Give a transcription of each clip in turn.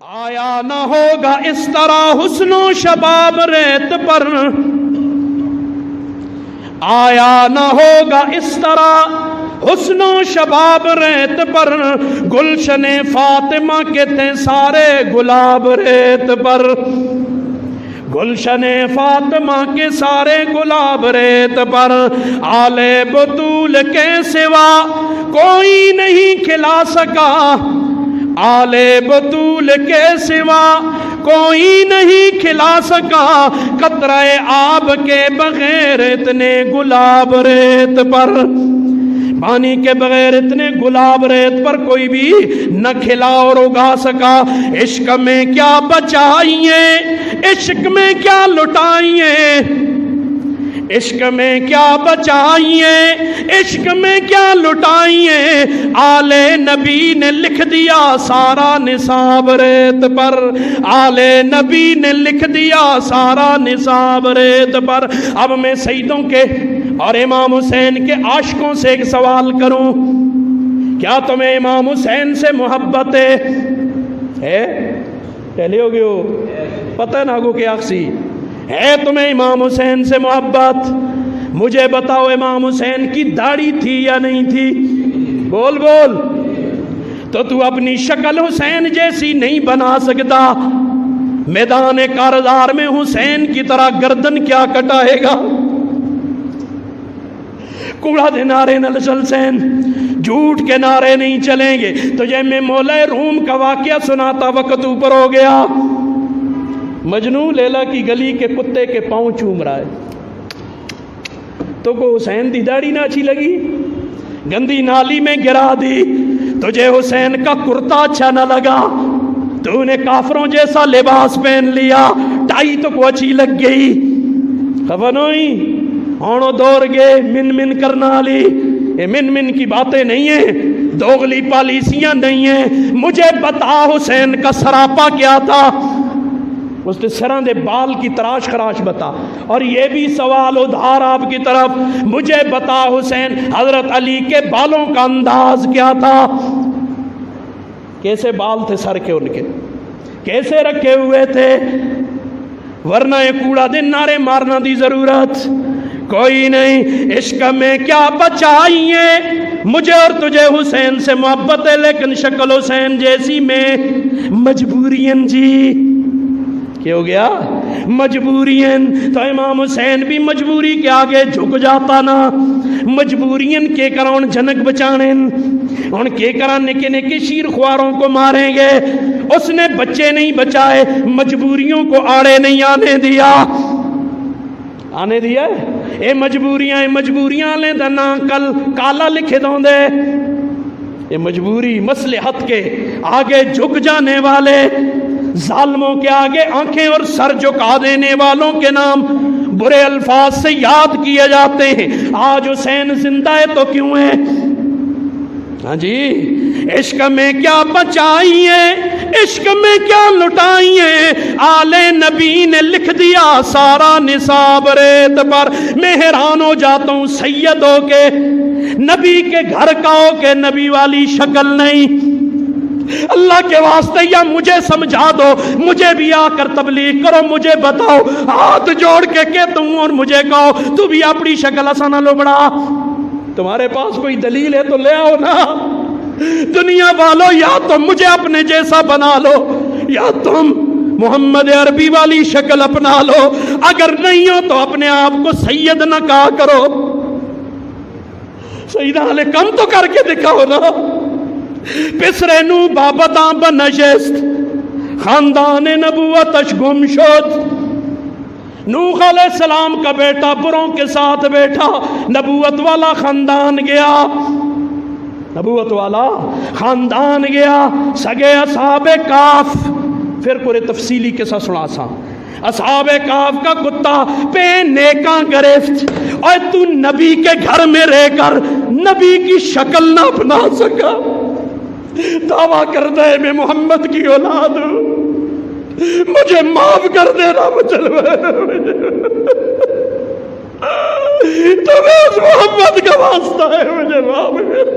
آیا نہ ہوگا اس طرح حسن و شباب ریت پر، آیا نہ ہوگا اس طرح حسن و شباب ریت پر، گلشن فاطمہ کے تھے سارے گلاب ریت پر، گلشن فاطمہ کے سارے گلاب ریت پر، آل بطول کے سوا کوئی نہیں کھلا سکا، آل بطول کے سوا کوئی نہیں کھلا سکا، قطرہ آب کے بغیر اتنے گلاب ریت پر، پانی کے بغیر اتنے گلاب ریت پر کوئی بھی نہ کھلا اور اگا سکا۔ عشق میں کیا بچائیے، عشق میں کیا لٹائیے، عشق میں کیا بچائیے، عشق میں کیا لٹائیے، آل نبی نے لکھ دیا سارا نصاب ریت پر، آل نبی نے لکھ دیا سارا نصاب ریت پر۔ اب میں سیدوں کے اور امام حسین کے عاشقوں سے ایک سوال کروں، کیا تمہیں امام حسین سے محبت ہے؟ پہلے ہو گئے ہو پتہ نہ گو کہ آخسی ہے تمہیں امام حسین سے محبت؟ مجھے بتاؤ امام حسین کی داڑھی تھی یا نہیں تھی؟ بول بول۔ تو اپنی شکل حسین جیسی نہیں بنا سکتا، میدان کارزار میں حسین کی طرح گردن کیا کٹائے گا؟ کوڑا دے نعرے نہ چلسین، جھوٹ کے نعرے نہیں چلیں گے۔ تجھے میں مولا روم کا واقعہ سناتا وقت اوپر ہو گیا۔ مجنوں لیلا کی گلی کے کتے کے پاؤں چوم رہا ہے، تو کو حسین دی داڑھی نہ اچھی لگی؟ گندی نالی میں گرا دی۔ تجھے حسین کا کرتا اچھا نہ لگا، تو نے کافروں جیسا لباس پہن لیا، ٹائی تو کو اچھی لگ گئی، خبر نہیں ہونو دور گئے من من کرنا لی۔ یہ من من کی باتیں نہیں ہیں، دوغلی پالیسیاں نہیں ہیں۔ مجھے بتا حسین کا سراپا کیا تھا؟ اس نے سران دے بال کی تراش خراش بتا۔ اور یہ بھی سوال ادھار آپ کی طرف، مجھے بتا حسین حضرت علی کے بالوں کا انداز کیا تھا؟ کیسے بال تھے سر کے ان کے، کیسے رکھے ہوئے تھے؟ ورنہ یہ کوڑا دن نعرے مارنا دی ضرورت کوئی نہیں۔ عشق میں کیا بچائیے، مجھے اور تجھے حسین سے محبت ہے، لیکن شکل حسین جیسی میں مجبوریاں جی۔ کیا ہو گیا؟ مجبوریاں۔ تو امام حسین بھی مجبوری کے آگے جھک جاتا نا، مجبوریاں کے کران جنک بچانے، ان کے کران نکے نکے شیر خواروں کو ماریں گے۔ اس نے بچے نہیں بچائے، مجبوریوں کو آڑے نہیں آنے دیا، آنے دیا اے مجبوریاں لیں دنا کل کالا لکھے دوں دے۔ یہ مجبوری مصلحت کے آگے جھک جانے والے، ظالموں کے آگے آنکھیں اور سر جھکا دینے والوں کے نام برے الفاظ سے یاد کیے جاتے ہیں۔ آج حسین زندہ ہے تو کیوں ہے؟ ہاں جی، عشق میں کیا بچائیے، عشق میں کیا لٹائیے، آل نبی نے لکھ دیا سارا نصاب ریت پر۔ میں حیران ہو جاتا ہوں سیدوں کے، نبی کے گھر کا ہو کے نبی والی شکل نہیں۔ اللہ کے واسطے یا مجھے سمجھا دو، مجھے بھی آ کر تبلیغ کرو، مجھے بتاؤ، ہاتھ جوڑ کے کہتا ہوں اور مجھے کہو تو بھی اپنی شکل آسانہ لو بڑا۔ تمہارے پاس کوئی دلیل ہے تو لے آؤ نا۔ دنیا والو یا تم مجھے اپنے جیسا بنا لو، یا تم محمد عربی والی شکل اپنا لو، اگر نہیں ہو تو اپنے آپ کو سید نہ کہا کرو، سیدہ علی کم تو کر کے دکھاؤ نا۔ پسر نو بابتاں بنشست، خاندان نبوتش گم شد۔ نوح علیہ السلام کا بیٹا بروں کے ساتھ بیٹھا، نبوت والا خاندان گیا، نبوت والا خاندان گیا۔ سگے اصحاب کاف، پھر کوئی تفصیلی قصہ سنا سا۔ اصحاب کاف کا کتا پہ نیکاں گرفت، اور تو نبی کے گھر میں رہ کر نبی کی شکل نہ بنا سکا، دعویٰ کرتا ہے میں محمد کی اولاد ہوں، مجھے معاف کر دینا، تمہیں اس محمد کا واسطہ ہے، مجھے معاف کر۔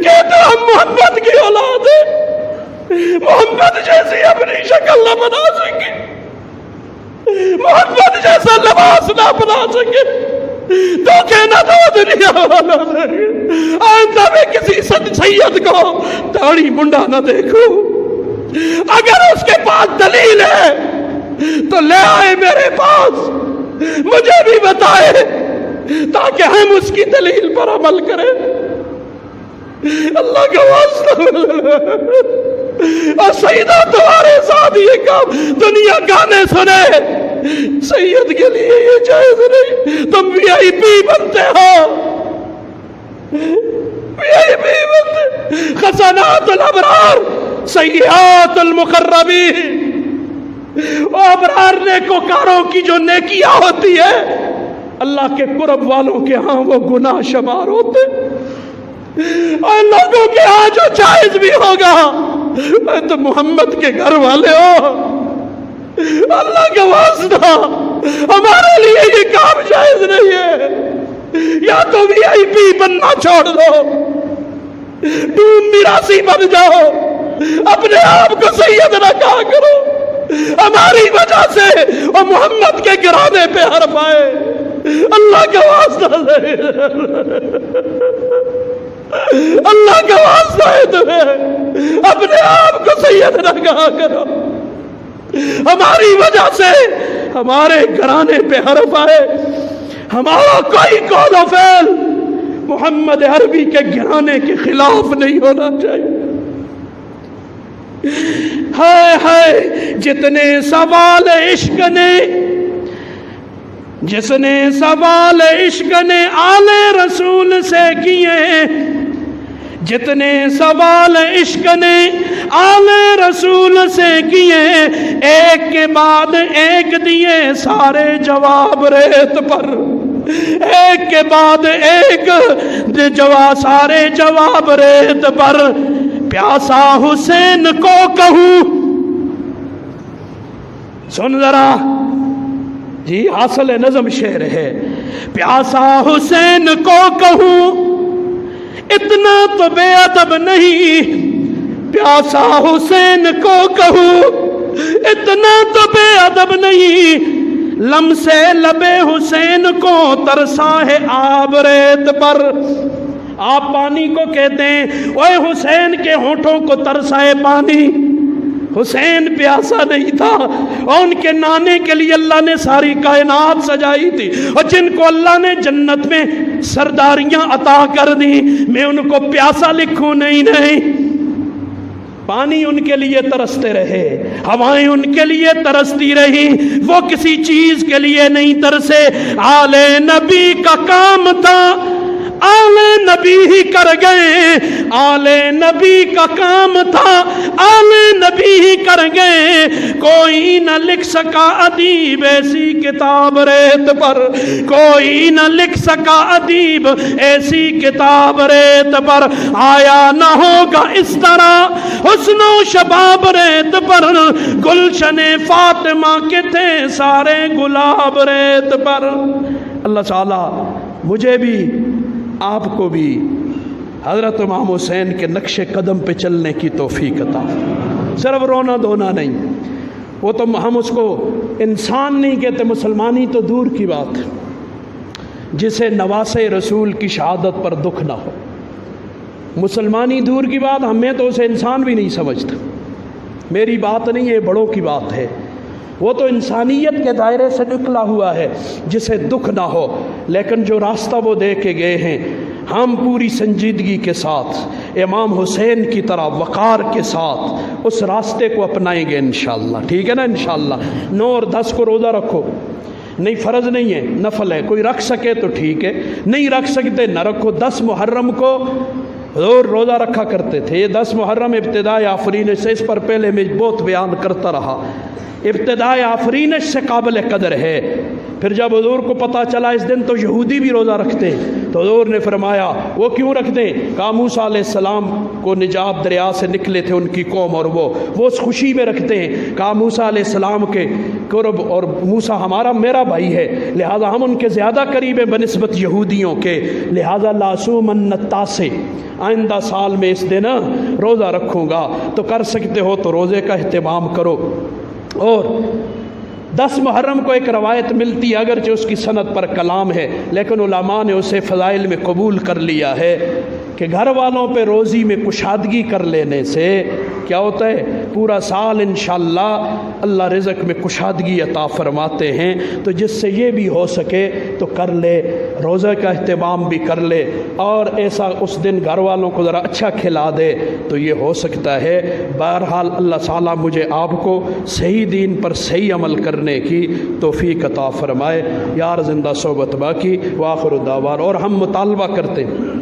کہتا ہم محمد کی اولاد ہیں، محمد جیسی اپنی شکل نہ بنا سکے، محمد جیسا لباس نہ بنا سکے، دھوکے نہ دو دنیا والوں سے، آئندہ میں کسی سید کو داڑھی منڈا نہ دیکھوں، اگر اس کے پاس دلیل ہے تو لے آئے میرے پاس، مجھے بھی بتائے تاکہ ہم اس کی دلیل پر عمل کریں۔ اللہ کا واسطہ، اور سیدہ تمہارے ساتھ یہ کام، دنیا گانے سنے، سید کے لیے یہ جائز نہیں، تم وی آئی پی بنتے ہو، وی آئی پی بنتے، خزانات الابرار سیئات المقربین، وہ ابرار نیکوکاروں کی جو نیکیاں ہوتی ہے اللہ کے قرب والوں کے ہاں وہ گناہ شمار ہوتے، اور لوگوں کے ہاں جو جائز بھی ہوگا، تو محمد کے گھر والے ہو، اللہ کا واسطہ ہمارے لیے یہ کام جائز نہیں ہے، یا تو وی آئی پی بننا چھوڑ دو، ڈوم میراثی بن جاؤ، اپنے آپ کو سید نہ کہا کرو، ہماری وجہ سے اور محمد کے گرانے پہ حرف آئے، اللہ کا واسطہ ہے، اللہ کا واسطہ ہے تمہیں، اپنے آپ کو سید نہ کہا کرو، ہماری وجہ سے ہمارے گھرانے پہ حرف آئے، ہمارا کوئی قول و فعل محمد عربی کے گھرانے کے خلاف نہیں ہونا چاہیے۔ ہائے ہائے جتنے سوال عشق نے، جس نے سوال عشق نے آل رسول سے کیے، جتنے سوال عشق نے آل رسول سے کیے، ایک کے بعد ایک دیے سارے جواب ریت پر، ایک کے بعد ایک سارے جواب ریت پر، پیاسا حسین کو کہوں، سن ذرا جی حاصل نظم شعر ہے، پیاسا حسین کو کہوں اتنا تو بے ادب نہیں، پیاسا حسین کو کہوں اتنا تو بے ادب نہیں، لم سے لبے حسین کو ترسا ہے آب ریت پر، آپ پانی کو کہتے ہیں، اوے حسین کے ہونٹوں کو ترسائے پانی، حسین پیاسا نہیں تھا، اور ان کے نانے کے لیے اللہ نے ساری کائنات سجائی تھی، اور جن کو اللہ نے جنت میں سرداریاں عطا کر دی، میں ان کو پیاسا لکھوں؟ نہیں، پانی ان کے لیے ترستے رہے، ہوائیں ان کے لیے ترستی رہی، وہ کسی چیز کے لیے نہیں ترسے، آل نبی کا کام تھا، آل نبی ہی کر گئے، آل نبی کا کام تھا، آل نبی ہی کر گئے، کوئی نہ لکھ سکا ادیب ایسی کتاب ریت پر، کوئی نہ لکھ سکا ادیب ایسی کتاب ریت پر، آیا نہ ہوگا اس طرح حسن و شباب ریت پر، گلشن فاطمہ کے تھے سارے گلاب ریت پر۔ اللہ تعالی مجھے بھی آپ کو بھی حضرت امام حسین کے نقش قدم پہ چلنے کی توفیق عطا، صرف رونا دھونا نہیں، وہ تو ہم اس کو انسان نہیں کہتے، مسلمانی تو دور کی بات، جسے نواسے رسول کی شہادت پر دکھ نہ ہو، مسلمانی دور کی بات، ہمیں تو اسے انسان بھی نہیں سمجھتا، میری بات نہیں ہے، بڑوں کی بات ہے، وہ تو انسانیت کے دائرے سے نکلا ہوا ہے جسے دکھ نہ ہو، لیکن جو راستہ وہ دے کے گئے ہیں ہم پوری سنجیدگی کے ساتھ امام حسین کی طرح وقار کے ساتھ اس راستے کو اپنائیں گے انشاءاللہ، ٹھیک ہے نا؟ انشاءاللہ 9 اور 10 کو روزہ رکھو، نہیں فرض نہیں ہے، نفل ہے، کوئی رکھ سکے تو ٹھیک ہے، نہیں رکھ سکتے نہ رکھو۔ 10 محرم کو روزہ رکھا کرتے تھے، یہ 10 محرم ابتداء آفرین سے، اس پر پہلے میں بہت بیان کرتا رہا، ابتدائے آفرینش سے قابل قدر ہے۔ پھر جب حضور کو پتہ چلا اس دن تو یہودی بھی روزہ رکھتے ہیں تو حضور نے فرمایا وہ کیوں رکھتے ہیں؟ کہا موسیٰ علیہ السلام کو نجات دریا سے نکلے تھے ان کی قوم اور وہ اس خوشی میں رکھتے ہیں۔ کہا موسیٰ علیہ السلام کے قرب اور موسیٰ میرا بھائی ہے، لہٰذا ہم ان کے زیادہ قریب ہیں بنسبت یہودیوں کے، لہٰذا لاسومن التاسع، آئندہ سال میں اس دن روزہ رکھوں گا، تو کر سکتے ہو تو روزے کا اہتمام کرو۔ اور 10 محرم کو ایک روایت ملتی ہے، اگرچہ اس کی سند پر کلام ہے، لیکن علماء نے اسے فضائل میں قبول کر لیا ہے کہ گھر والوں پہ روزی میں کشادگی کر لینے سے کیا ہوتا ہے؟ پورا سال انشاءاللہ اللہ رزق میں کشادگی عطا فرماتے ہیں۔ تو جس سے یہ بھی ہو سکے تو کر لے، روزہ کا اہتمام بھی کر لے، اور ایسا اس دن گھر والوں کو ذرا اچھا کھلا دے تو یہ ہو سکتا ہے۔ بہرحال اللہ تعالیٰ مجھے آپ کو صحیح دین پر صحیح عمل کرنے کی توفیق عطا فرمائے۔ یار زندہ صحبت باقی، وآخر دعوانا۔ اور ہم مطالبہ کرتے ہیں،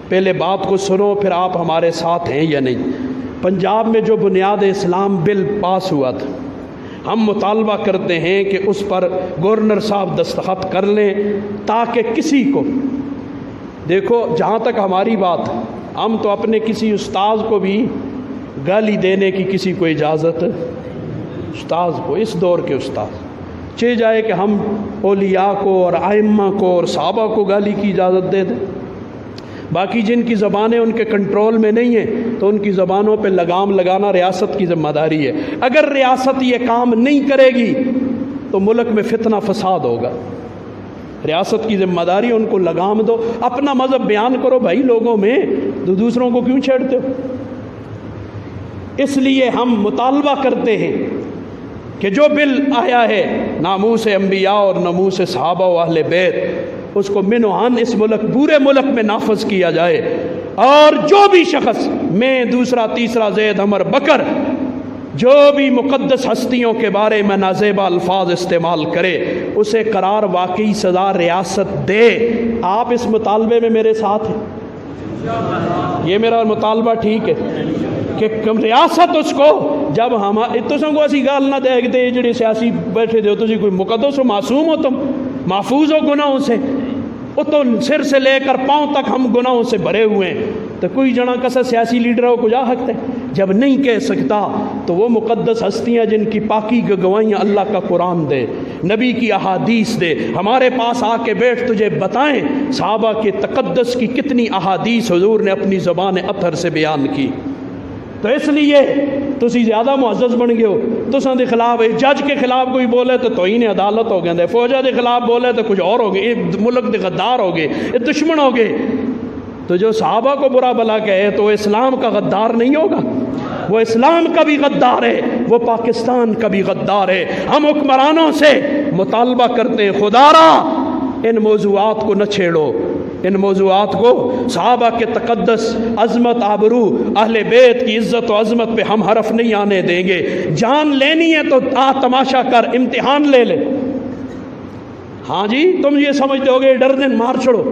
پہلے بات کو سنو پھر آپ ہمارے ساتھ ہیں یا نہیں۔ پنجاب میں جو بنیاد اسلام بل پاس ہوا تھا، ہم مطالبہ کرتے ہیں کہ اس پر گورنر صاحب دستخط کر لیں، تاکہ کسی کو، دیکھو جہاں تک ہماری بات، ہم تو اپنے کسی استاذ کو بھی گالی دینے کی کسی کو اجازت، استاذ کو، اس دور کے استاذ چاہے جائے کہ ہم اولیاء کو اور ائمہ کو اور صحابہ کو گالی کی اجازت دے دیں، باقی جن کی زبانیں ان کے کنٹرول میں نہیں ہیں تو ان کی زبانوں پہ لگام لگانا ریاست کی ذمہ داری ہے۔ اگر ریاست یہ کام نہیں کرے گی تو ملک میں فتنہ فساد ہوگا۔ ریاست کی ذمہ داری، ان کو لگام دو، اپنا مذہب بیان کرو بھائی لوگوں میں، دوسروں کو کیوں چھیڑتے ہو؟ اس لیے ہم مطالبہ کرتے ہیں کہ جو بل آیا ہے ناموس انبیاء اور ناموس صحابہ و اہل بیت، اس کو منوعاً اس ملک، پورے ملک میں نافذ کیا جائے، اور جو بھی شخص، میں، دوسرا، تیسرا، زید، عمر، بکر، جو بھی مقدس ہستیوں کے بارے میں نازیبا الفاظ استعمال کرے اسے قرار واقعی سزا ریاست دے۔ آپ اس مطالبے میں میرے ساتھ ہیں؟ یہ میرا مطالبہ ٹھیک ہے کہ ریاست اس کو، جب ہم تساں کو اسی گال نہ دے کہ جڑے سیاسی بیٹھے دے تسی کوئی مقدس ہو، معصوم ہو، تم محفوظ ہو گناہوں سے، وہ تو سر سے لے کر پاؤں تک ہم گناہوں سے بھرے ہوئے ہیں، تو کوئی جنا کسا سیاسی لیڈر ہو کجا حق ہے؟ جب نہیں کہہ سکتا تو وہ مقدس ہستیاں جن کی پاکی کی گواہیاں اللہ کا قرآن دے، نبی کی احادیث دے، ہمارے پاس آ کے بیٹھ تجھے بتائیں صحابہ کے تقدس کی کتنی احادیث حضور نے اپنی زبان اطہر سے بیان کی۔ تو اس لیے تسی زیادہ معزز بن گئے ہو، تساں دے خلاف جج کے خلاف کوئی بولے تو توہین عدالت ہو گئے، فوجا دے خلاف بولے تو کچھ اور ہو گئے، ملک دے غدار ہو گئے، یہ دشمن ہو گئے۔ تو جو صحابہ کو برا بلا کہے تو وہ اسلام کا غدار نہیں ہوگا؟ وہ اسلام کا بھی غدار ہے، وہ پاکستان کا بھی غدار ہے۔ ہم حکمرانوں سے مطالبہ کرتے ہیں خدا را ان موضوعات کو نہ چھیڑو، ان موضوعات کو، صحابہ کے تقدس، عظمت، آبرو، اہل بیت کی عزت و عظمت پہ ہم حرف نہیں آنے دیں گے۔ جان لینی ہے تو تماشا کر، امتحان لے لے۔ ہاں جی تم یہ سمجھتے ہو گے ڈر دن مار چھوڑو،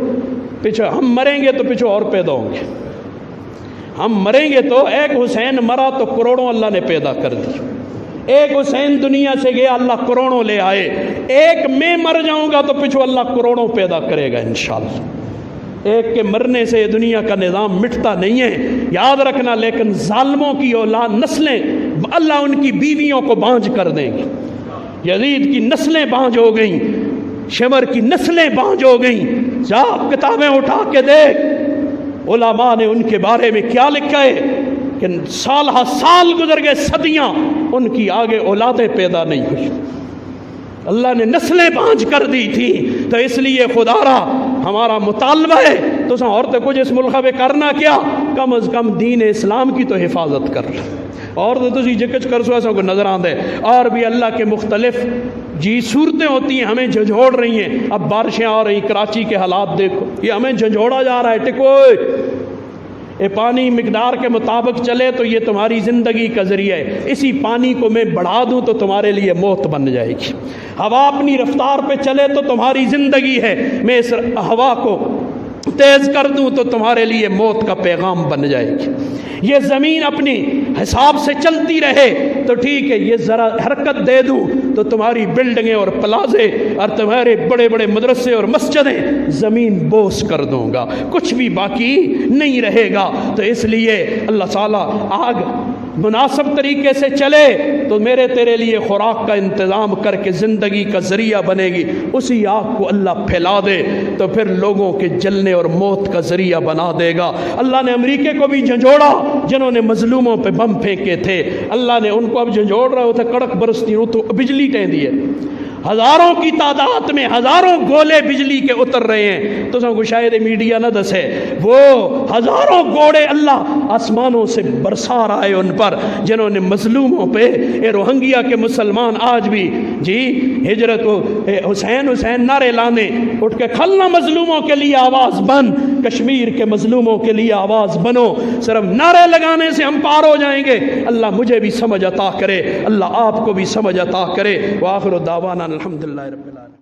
پیچھے ہم مریں گے تو پیچھے اور پیدا ہوں گے، ہم مریں گے تو ایک حسین مرا تو کروڑوں اللہ نے پیدا کر دی، ایک حسین دنیا سے گیا اللہ کروڑوں لے آئے، ایک میں مر جاؤں گا تو پیچھے اللہ کروڑوں پیدا کرے گا انشاءاللہ۔ ایک کے مرنے سے دنیا کا نظام مٹتا نہیں ہے، یاد رکھنا، لیکن ظالموں کی اولاد نسلیں اللہ ان کی بیویوں کو بانجھ کر دیں گے۔ یزید کی نسلیں بانجھ ہو گئیں، شمر کی نسلیں بانجھ ہو گئیں، جا کتابیں اٹھا کے دیکھ علماء نے ان کے بارے میں کیا لکھا ہے کہ سال ہا سال گزر گئے، صدیاں، ان کی آگے اولادیں پیدا نہیں ہوئی، اللہ نے نسلیں بانجھ کر دی تھی۔ تو اس لیے خدا را ہمارا مطالبہ ہے تو عورتیں کچھ اس ملک میں کرنا کیا، کم از کم دین اسلام کی تو حفاظت کر لیں، اور تو تسی جکچ کر سو ایسا کو نظر آندے۔ اور بھی اللہ کے مختلف جی صورتیں ہوتی ہیں ہمیں جھنجھوڑ رہی ہیں، اب بارشیں آ رہی، کراچی کے حالات دیکھو، یہ ہمیں جھنجھوڑا جا رہا ہے، ٹکوئے یہ پانی مقدار کے مطابق چلے تو یہ تمہاری زندگی کا ذریعہ ہے، اسی پانی کو میں بڑھا دوں تو تمہارے لیے موت بن جائے گی۔ ہوا اپنی رفتار پہ چلے تو تمہاری زندگی ہے، میں اس ہوا کو تیز کر دوں تو تمہارے لیے موت کا پیغام بن جائے گی۔ یہ زمین اپنی حساب سے چلتی رہے تو ٹھیک ہے، یہ ذرا حرکت دے دوں تو تمہاری بلڈنگیں اور پلازے اور تمہارے بڑے بڑے مدرسے اور مسجدیں زمین بوس کر دوں گا، کچھ بھی باقی نہیں رہے گا۔ تو اس لیے اللہ تعالیٰ آگ مناسب طریقے سے چلے تو میرے تیرے لیے خوراک کا انتظام کر کے زندگی کا ذریعہ بنے گی، اسی آگ کو اللہ پھیلا دے تو پھر لوگوں کے جلنے اور موت کا ذریعہ بنا دے گا۔ اللہ نے امریکہ کو بھی جھنجھوڑا جنہوں نے مظلوموں پہ بم پھینکے تھے، اللہ نے ان کو اب جھنجھوڑ رہا ہوتا، کڑک برستی ہوں تو بجلی ٹہن دی ہے، ہزاروں کی تعداد میں ہزاروں گولے بجلی کے اتر رہے ہیں، تو سب شاید میڈیا نہ دسے، وہ ہزاروں گوڑے اللہ آسمانوں سے برسا رہا ہے ان پر جنہوں نے مظلوموں پہ۔ اے روہنگیا کے مسلمان آج بھی جی ہجرت حسین حسین نعرے لانے اٹھ کے کھلنا، مظلوموں کے لیے آواز بن، کشمیر کے مظلوموں کے لیے آواز بنو، صرف نعرے لگانے سے ہم پار ہو جائیں گے؟ اللہ مجھے بھی سمجھ عطا کرے، اللہ آپ کو بھی سمجھ عطا کرے۔ وآخر دعوانا الحمدللہ رب العالمین۔